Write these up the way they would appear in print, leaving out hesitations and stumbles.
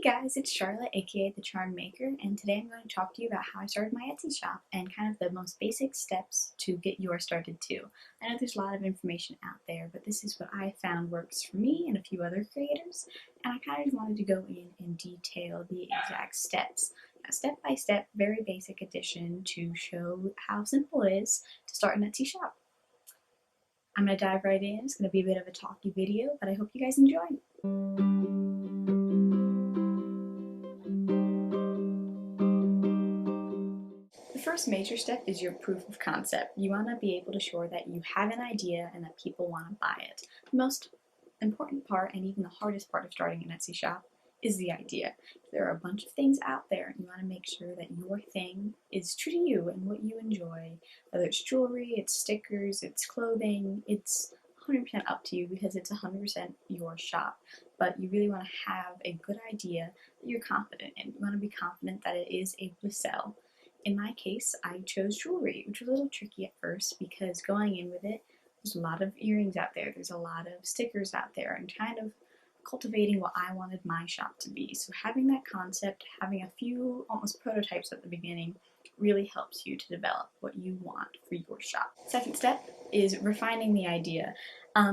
guys, it's Charlotte, aka TheCharmedMaker, and today I'm going to talk to you about how I started my Etsy shop and kind of the most basic steps to get yours started too. I know there's a lot of information out there, but this is what I found works for me and a few other creators, and I kind of just wanted to go in and detail the exact steps. Now, step by step, very basic addition to show how simple it is to start an Etsy shop. I'm going to dive right in. It's going to be a bit of a talky video, but I hope you guys enjoy. The first major step is your proof of concept. You want to be able to show that you have an idea and that people want to buy it. The most important part, and even the hardest part of starting an Etsy shop, is the idea. There are a bunch of things out there, and you want to make sure that your thing is true to you and what you enjoy. Whether it's jewelry, it's stickers, it's clothing, it's 100% up to you because it's 100% your shop. But you really want to have a good idea that you're confident in. You want to be confident that it is able to sell. In my case, I chose jewelry, which was a little tricky at first because going in with it, there's a lot of earrings out there, there's a lot of stickers out there, and kind of cultivating what I wanted my shop to be. So having that concept, having a few almost prototypes at the beginning really helps you to develop what you want for your shop. Second step is refining the idea.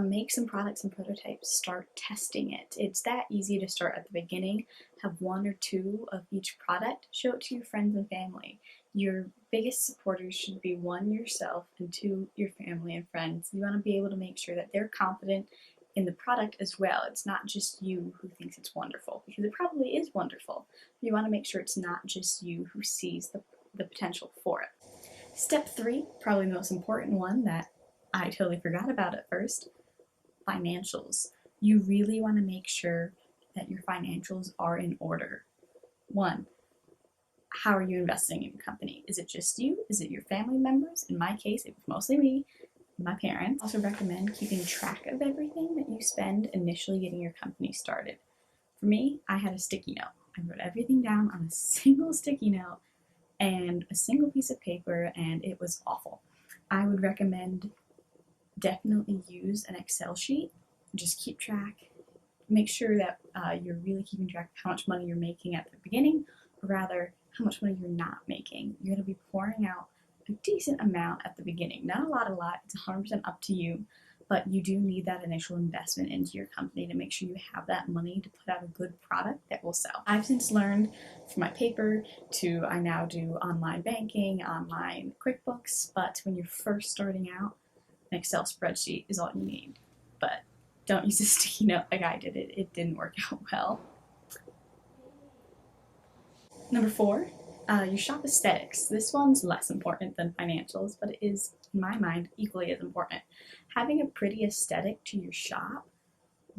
Make some products and prototypes, start testing it. It's that easy to start at the beginning, have one or two of each product, show it to your friends and family. Your biggest supporters should be one, yourself, and two, your family and friends. You want to be able to make sure that they're confident in the product as well. It's not just you who thinks it's wonderful, because it probably is wonderful. You want to make sure it's not just you who sees the potential for it. Step 3, probably the most important one that I totally forgot about at first, financials. You really want to make sure that your financials are in order. 1, how are you investing in your company? Is it just you? Is it your family members? In my case, it was mostly me, my parents. I also recommend keeping track of everything that you spend initially getting your company started. For me, I had a sticky note. I wrote everything down on a single sticky note and a single piece of paper, and it was awful. I would recommend definitely use an Excel sheet. Just keep track. Make sure that you're really keeping track of how much money you're making at the beginning, or rather, how much money you're not making. You're going to be pouring out a decent amount at the beginning. Not a lot, it's 100% up to you, but you do need that initial investment into your company to make sure you have that money to put out a good product that will sell. I've since learned from my paper to I now do online banking, online QuickBooks, but when you're first starting out, an Excel spreadsheet is all you need. But don't use a sticky note like I did. It didn't work out well. Number 4, your shop aesthetics. This one's less important than financials, but it is, in my mind, equally as important. Having a pretty aesthetic to your shop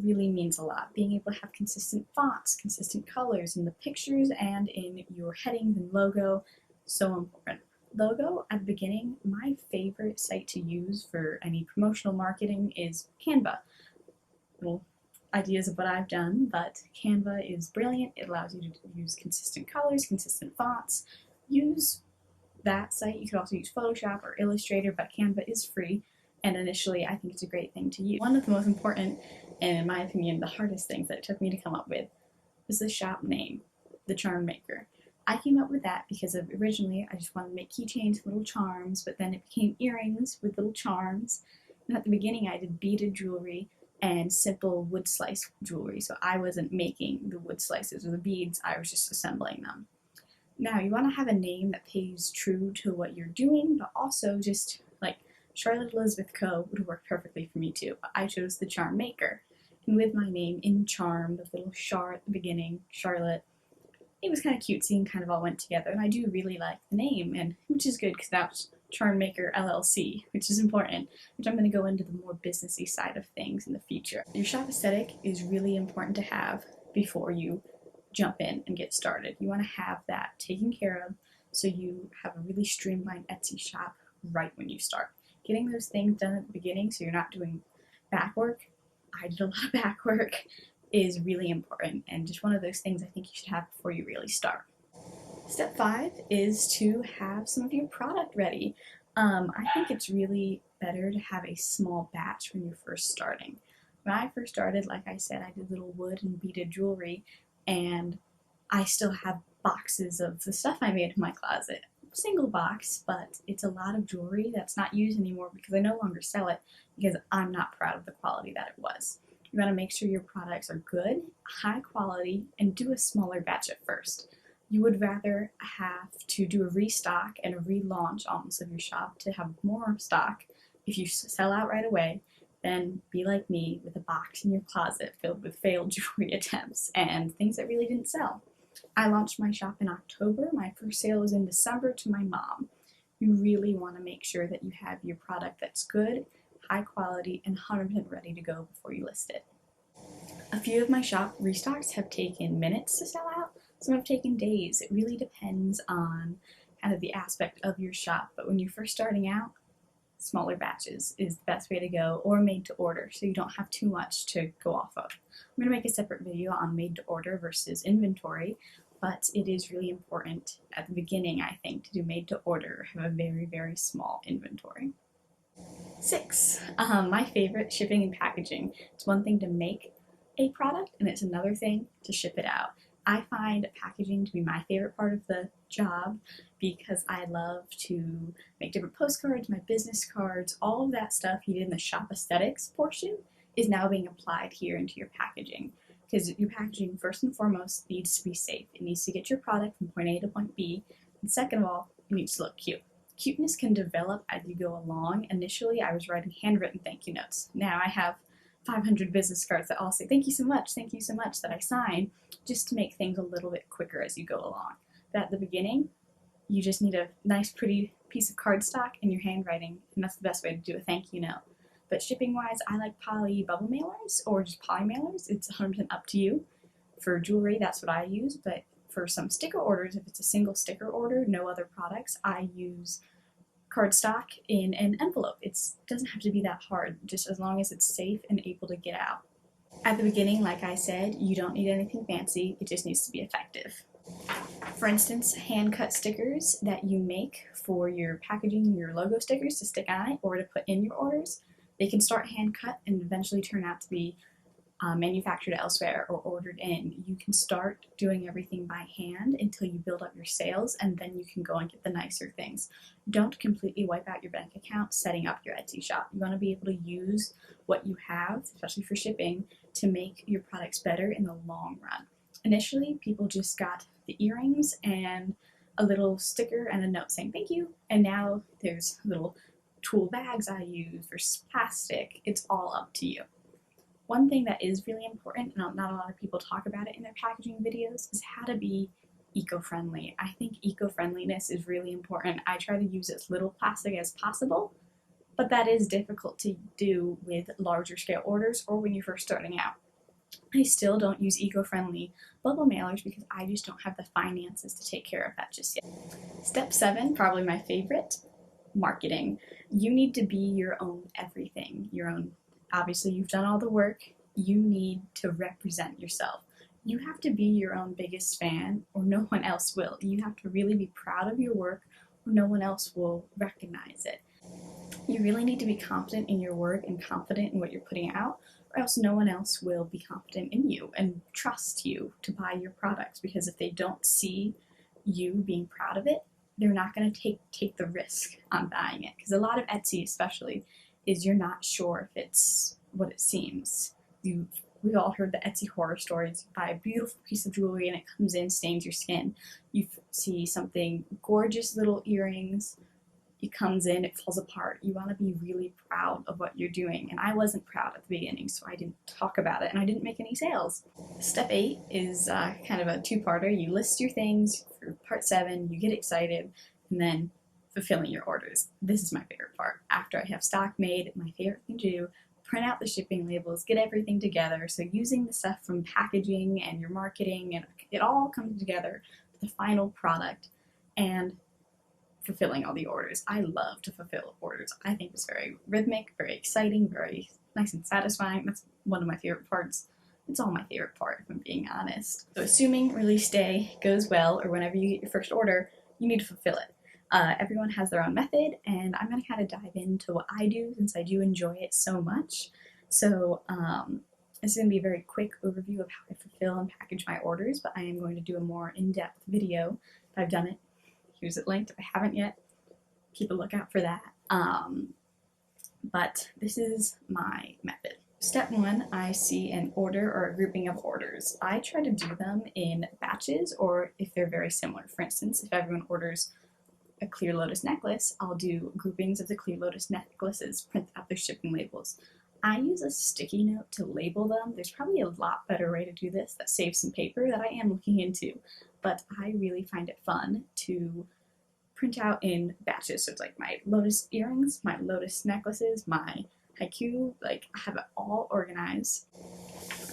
really means a lot. Being able to have consistent fonts, consistent colors in the pictures and in your headings and logo, so important. Logo, at the beginning, my favorite site to use for any promotional marketing is Canva. Little ideas of what I've done, but Canva is brilliant. It allows you to use consistent colors, consistent fonts. Use that site. You could also use Photoshop or Illustrator, but Canva is free, and initially I think it's a great thing to use. One of the most important, and in my opinion, the hardest things that it took me to come up with was the shop name, TheCharmedMaker. I came up with that because originally I just wanted to make keychains, little charms, but then it became earrings with little charms. And at the beginning I did beaded jewelry and simple wood slice jewelry, so I wasn't making the wood slices or the beads, I was just assembling them. Now you want to have a name that pays true to what you're doing, but also just like Charlotte Elizabeth Co. would work perfectly for me too, but I chose TheCharmedMaker. And with my name in charm, the little Char at the beginning, Charlotte, it was kind of cutesy and kind of all went together, and I do really like the name, and which is good because now it's TheCharmedMaker LLC, which is important, which I'm going to go into the more businessy side of things in the future. Your shop aesthetic is really important to have before you jump in and get started. You want to have that taken care of so you have a really streamlined Etsy shop right when you start. Getting those things done at the beginning so you're not doing back work, I did a lot of back work, is really important, and just one of those things I think you should have before you really start. Step 5 is to have some of your product ready. I think it's really better to have a small batch when you're first starting. When I first started, like I said, I did little wood and beaded jewelry, and I still have boxes of the stuff I made in my closet. Single box, but it's a lot of jewelry that's not used anymore because I no longer sell it because I'm not proud of the quality that it was. You want to make sure your products are good, high quality, and do a smaller batch at first. You would rather have to do a restock and a relaunch almost of your shop to have more stock if you sell out right away than be like me with a box in your closet filled with failed jewelry attempts and things that really didn't sell. I launched my shop in October. My first sale was in December to my mom. You really want to make sure that you have your product that's good, high quality, and 100% ready to go before you list it. A few of my shop restocks have taken minutes to sell out, some have taken days. It really depends on kind of the aspect of your shop, but when you're first starting out, smaller batches is the best way to go, or made to order, so you don't have too much to go off of. I'm going to make a separate video on made to order versus inventory, but it is really important at the beginning, I think, to do made to order, have a very, very small inventory. 6. My favorite, shipping and packaging. It's one thing to make a product, and it's another thing to ship it out. I find packaging to be my favorite part of the job because I love to make different postcards, my business cards, all of that stuff you did in the shop aesthetics portion is now being applied here into your packaging. Because your packaging, first and foremost, needs to be safe. It needs to get your product from point A to point B. And second of all, it needs to look cute. Cuteness can develop as you go along. Initially, I was writing handwritten thank you notes. Now I have 500 business cards that all say thank you so much that I sign, just to make things a little bit quicker as you go along. But at the beginning, you just need a nice pretty piece of cardstock and your handwriting, and that's the best way to do a thank you note. But shipping wise, I like poly bubble mailers or just poly mailers. It's 100% up to you. For jewelry, that's what I use, but for some sticker orders, if it's a single sticker order, no other products, I use cardstock in an envelope. It doesn't have to be that hard, just as long as it's safe and able to get out. At the beginning, like I said, you don't need anything fancy, it just needs to be effective. For instance, hand-cut stickers that you make for your packaging, your logo stickers to stick on it or to put in your orders, they can start hand-cut and eventually turn out to be manufactured elsewhere or ordered in. You can start doing everything by hand until you build up your sales, and then you can go and get the nicer things. Don't completely wipe out your bank account setting up your Etsy shop. You want to be able to use what you have, especially for shipping, to make your products better in the long run. Initially, people just got the earrings and a little sticker and a note saying thank you, and now there's little tool bags I use versus plastic. It's all up to you. One thing that is really important, and not a lot of people talk about it in their packaging videos, is how to be eco-friendly. I think eco-friendliness is really important. I try to use as little plastic as possible, but that is difficult to do with larger scale orders or when you're first starting out. I still don't use eco-friendly bubble mailers because I just don't have the finances to take care of that just yet. Step 7, probably my favorite, marketing. You need to be your own everything, obviously you've done all the work, you need to represent yourself. You have to be your own biggest fan or no one else will. You have to really be proud of your work or no one else will recognize it. You really need to be confident in your work and confident in what you're putting out, or else no one else will be confident in you and trust you to buy your products, because if they don't see you being proud of it, they're not going to take the risk on buying it. Because a lot of Etsy especially is you're not sure if it's what it seems. We've all heard the Etsy horror stories. You buy a beautiful piece of jewelry and it comes in, stains your skin. You see something gorgeous, little earrings, it comes in, it falls apart. You want to be really proud of what you're doing. And I wasn't proud at the beginning, so I didn't talk about it and I didn't make any sales. Step 8 is kind of a two-parter. You list your things for part 7, you get excited, and then fulfilling your orders. This is my favorite part. After I have stock made, my favorite thing to do, print out the shipping labels, get everything together. So using the stuff from packaging and your marketing, and it all comes together for the final product, and fulfilling all the orders. I love to fulfill orders. I think it's very rhythmic, very exciting, very nice and satisfying. That's one of my favorite parts. It's all my favorite part, if I'm being honest. So assuming release day goes well, or whenever you get your first order, you need to fulfill it. Everyone has their own method, and I'm going to kind of dive into what I do since I do enjoy it so much. So This is going to be a very quick overview of how I fulfill and package my orders, but I am going to do a more in-depth video if I've done it. Here's it linked if I haven't yet. Keep a lookout for that. But this is my method. Step 1, I see an order or a grouping of orders. I try to do them in batches, or if they're very similar. For instance, if everyone orders a clear lotus necklace, I'll do groupings of the clear lotus necklaces, print out their shipping labels. I use a sticky note to label them. There's probably a lot better way to do this that saves some paper that I am looking into, but I really find it fun to print out in batches. So it's like my lotus earrings, my lotus necklaces, my haiku, like I have it all organized.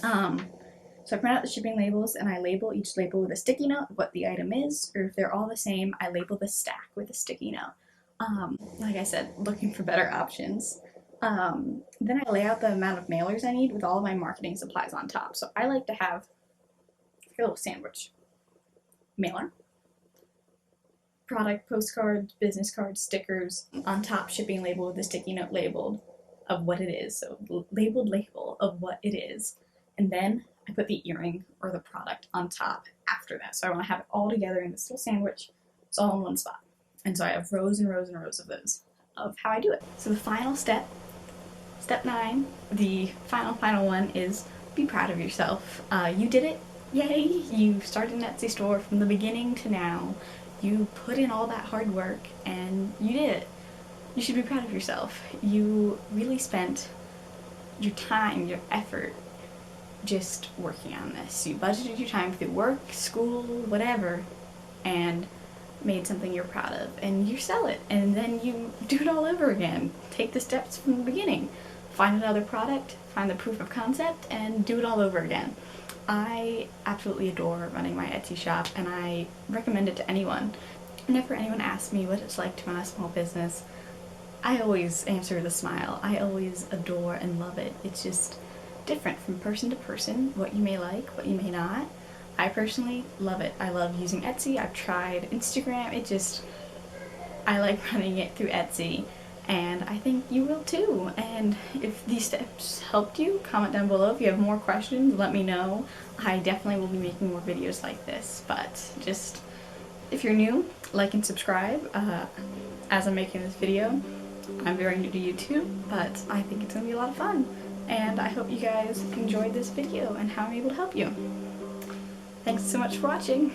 So I print out the shipping labels and I label each label with a sticky note of what the item is, or if they're all the same, I label the stack with a sticky note. Like I said, looking for better options. Then I lay out the amount of mailers I need with all of my marketing supplies on top. So I like to have a little sandwich. Mailer, product, postcards, business cards, stickers, on top shipping label with a sticky note labeled of what it is. So labeled label of what it is. And then I put the earring or the product on top after that. So I want to have it all together in this little sandwich. It's all in one spot. And so I have rows and rows and rows of those, of how I do it. So the final step, step 9, the final one is be proud of yourself. You did it. Yay! You started an Etsy store from the beginning to now. You put in all that hard work and you did it. You should be proud of yourself. You really spent your time, your effort, just working on this. You budgeted your time through work, school, whatever, and made something you're proud of. And you sell it, and then you do it all over again. Take the steps from the beginning. Find another product, find the proof of concept, and do it all over again. I absolutely adore running my Etsy shop, and I recommend it to anyone. Whenever anyone asks me what it's like to run a small business, I always answer with a smile. I always adore and love it. It's just different from person to person, what you may like, what you may not. I personally love it. I love using Etsy. I've tried Instagram. I like running it through Etsy, and I think you will too. And if these steps helped you, comment down below. If you have more questions, let me know. I definitely will be making more videos like this, but just, if you're new, like and subscribe. As I'm making this video, I'm very new to YouTube, but I think it's going to be a lot of fun. And I hope you guys enjoyed this video and how I'm able to help you. Thanks so much for watching.